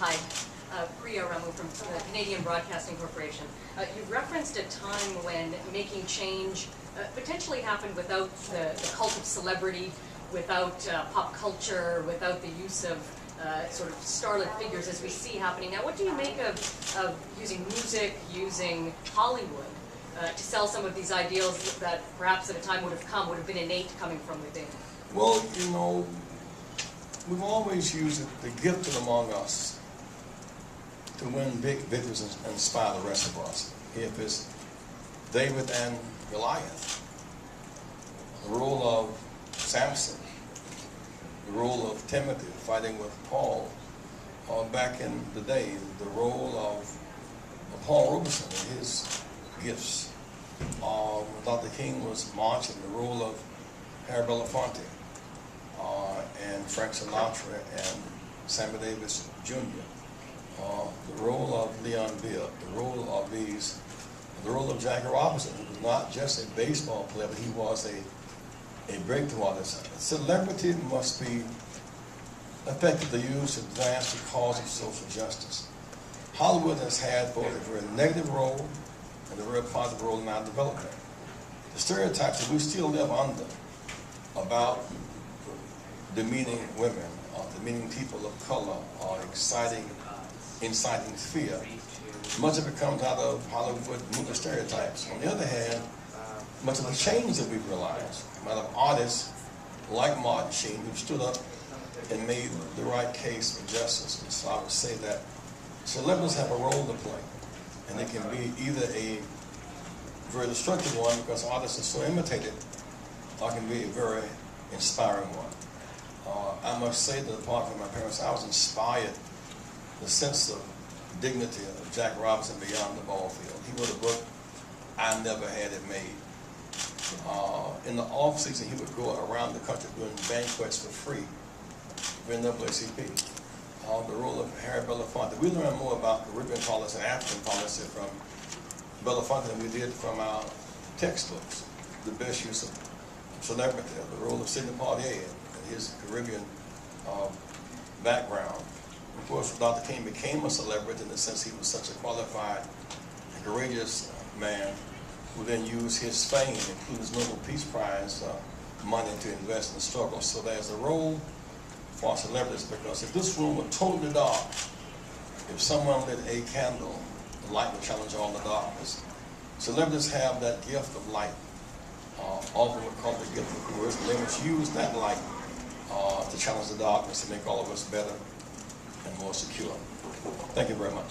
Hi, Priya Ramu from the Canadian Broadcasting Corporation. You referenced a time when making change potentially happened without the cult of celebrity, without pop culture, without the use of sort of starlit figures as we see happening now. What do you make of using music, using Hollywood to sell some of these ideals that perhaps at a time would have been innate coming from within? Well, you know, we've always used the gifted among us to win big victories and inspire the rest of us. If it's David and Goliath, the role of Samson, the role of Timothy fighting with Paul, back in the day, the role of Paul Robeson and his gifts. Dr. King was marching, the role of Harry Belafonte, and Frank Sinatra and Sammy Davis Jr., the role of Leon Bibb, the role of Jackie Robinson, who was not just a baseball player, but he was a breakthrough artist. Celebrity must be effectively used to advance the cause of social justice. Hollywood has had both a very negative role and a very positive role in our development. The stereotypes that we still live under about demeaning women, demeaning people of color, or inciting fear, much of it comes out of Hollywood movie stereotypes. On the other hand, much of the change that we've realized, out of artists like Martin Sheen, who stood up and made the right case for justice. And so I would say that celebrities have a role to play, and they can be either a very destructive one because artists are so imitated, or can be a very inspiring one. I must say that apart from my parents, I was inspired, the sense of dignity of Jack Robinson beyond the ball field. He wrote a book, I Never Had It Made. In the off season, he would go around the country doing banquets for free for NAACP. The role of Harry Belafonte. We learned more about Caribbean policy and African policy from Belafonte than we did from our textbooks. The best use of celebrity, the role of Sidney Poitier and his Caribbean background. Of course, Dr. King became a celebrity in the sense he was such a qualified and courageous man who then used his fame, including his Nobel Peace Prize money, to invest in the struggle. So there's a role for celebrities, because if this room were totally dark, if someone lit a candle, the light would challenge all the darkness. Celebrities have that gift of light, often called the gift of charisma. They must use that light to challenge the darkness and make all of us better and more secure. Thank you very much.